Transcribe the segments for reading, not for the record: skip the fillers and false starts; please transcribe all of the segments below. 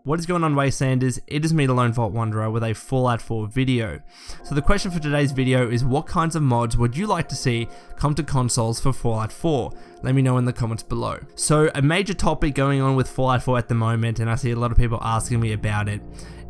What is going on, Wastelanders? It is me, the Lone Vault Wanderer, with a Fallout 4 video. So the question for today's video is, what kinds of mods would you like to see come to consoles for Fallout 4? Let me know in the comments below. So a major topic going on with Fallout 4 at the moment, and I see a lot of people asking me about it,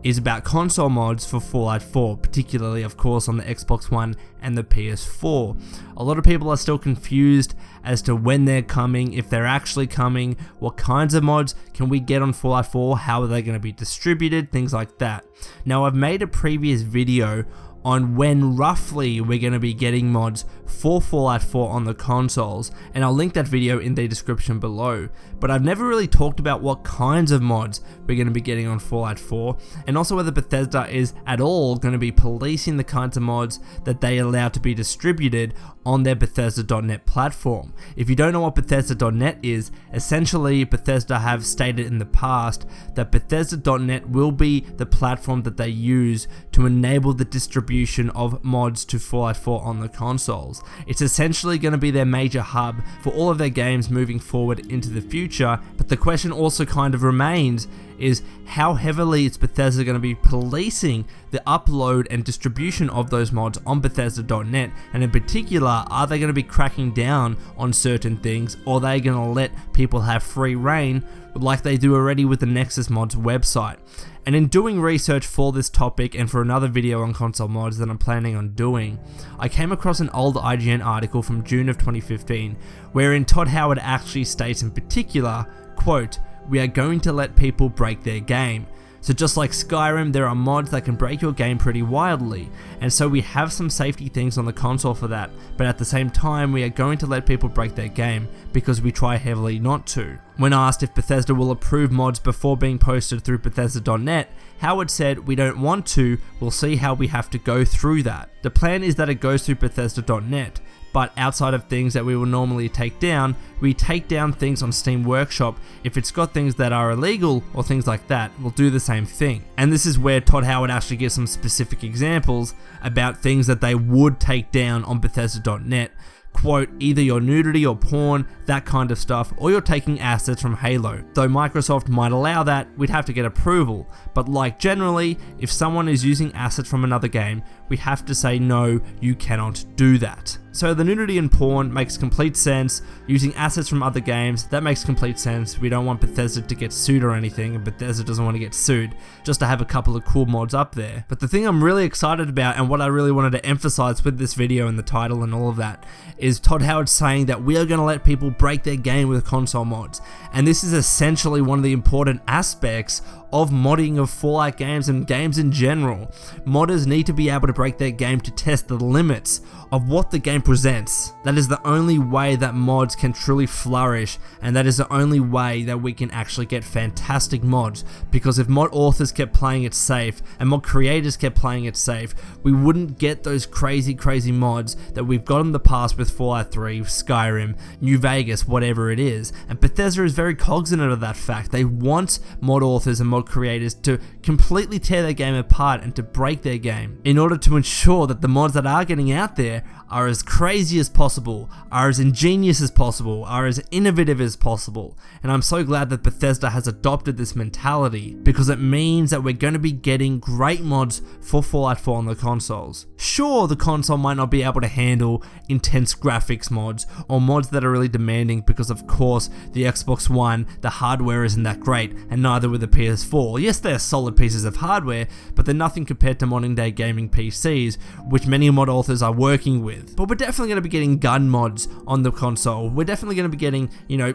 is about console mods for Fallout 4, particularly of course on the Xbox One and the PS4. A lot of people are still confused as to when they're coming, if they're actually coming, what kinds of mods can we get on Fallout 4, how are they going to be distributed, things like that. Now, I've made a previous video on when roughly we're going to be getting mods for Fallout 4 on the consoles, and I'll link that video in the description below. But I've never really talked about what kinds of mods we're going to be getting on Fallout 4, and also whether Bethesda is at all going to be policing the kinds of mods that they allow to be distributed on their Bethesda.net platform. If you don't know what Bethesda.net is, essentially Bethesda have stated in the past that Bethesda.net will be the platform that they use to enable the distribution of mods to Fallout 4 on the consoles. It's essentially going to be their major hub for all of their games moving forward into the future, but the question also kind of remains is how heavily is Bethesda going to be policing the upload and distribution of those mods on Bethesda.net, and in particular, are they going to be cracking down on certain things, or are they going to let people have free reign like they do already with the Nexus Mods website? And in doing research for this topic and for another video on console mods that I'm planning on doing, I came across an old IGN article from June of 2015 wherein Todd Howard actually states in particular, quote, "We are going to let people break their game. So just like Skyrim, there are mods that can break your game pretty wildly, and so we have some safety things on the console for that, but at the same time we are going to let people break their game because we try heavily not to." When asked if Bethesda will approve mods before being posted through Bethesda.net, Howard said, "We don't want to, we'll see how we have to go through that. The plan is that it goes through Bethesda.net, but outside of things that we will normally take down, we take down things on Steam Workshop. If it's got things that are illegal or things like that, we'll do the same thing." And this is where Todd Howard actually gives some specific examples about things that they would take down on Bethesda.net. Quote, "Either your nudity or porn, that kind of stuff, or you're taking assets from Halo. Though Microsoft might allow that, we'd have to get approval. But like generally, if someone is using assets from another game, we have to say no, you cannot do that." So the nudity and porn makes complete sense. Using assets from other games, that makes complete sense. We don't want Bethesda to get sued or anything, and Bethesda doesn't want to get sued, just to have a couple of cool mods up there. But the thing I'm really excited about, and what I really wanted to emphasize with this video and the title and all of that, is Todd Howard saying that we are going to let people break their game with console mods. And this is essentially one of the important aspects of modding of Fallout games and games in general. Modders need to be able to break their game to test the limits of what the game presents. That is the only way that mods can truly flourish, and that is the only way that we can actually get fantastic mods, because if mod authors kept playing it safe and mod creators kept playing it safe, we wouldn't get those crazy mods that we've got in the past with Fallout 3, Skyrim, New Vegas, whatever it is. And Bethesda is very cognizant of that fact. They want mod authors and mod creators to completely tear their game apart and to break their game in order to ensure that the mods that are getting out there are as crazy as possible, are as ingenious as possible, are as innovative as possible. And I'm so glad that Bethesda has adopted this mentality, because it means that we're going to be getting great mods for Fallout 4 on the consoles. Sure, the console might not be able to handle intense graphics mods or mods that are really demanding, because of course the Xbox One, the hardware isn't that great, and neither with the PS4. Yes, they're solid pieces of hardware, but they're nothing compared to modern day gaming PCs, which many mod authors are working with. But we're definitely going to be getting gun mods on the console. We're definitely going to be getting,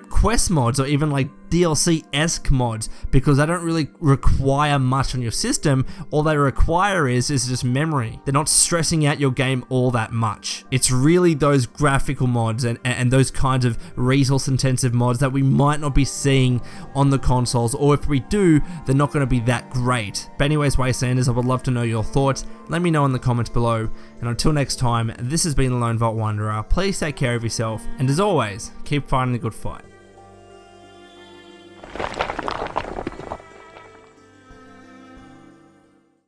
quest mods, or even like DLC-esque mods, because they don't really require much on your system. All they require is just memory. They're not stressing out your game all that much. It's really those graphical mods and those kinds of resource intensive mods that we might not be seeing on the consoles, or if we do, they're not going to be that great. But anyways, Wastelanders, I would love to know your thoughts. Let me know in the comments below, and until next time, this has been the Lone Vault Wanderer. Please take care of yourself, and as always, keep fighting the good fight.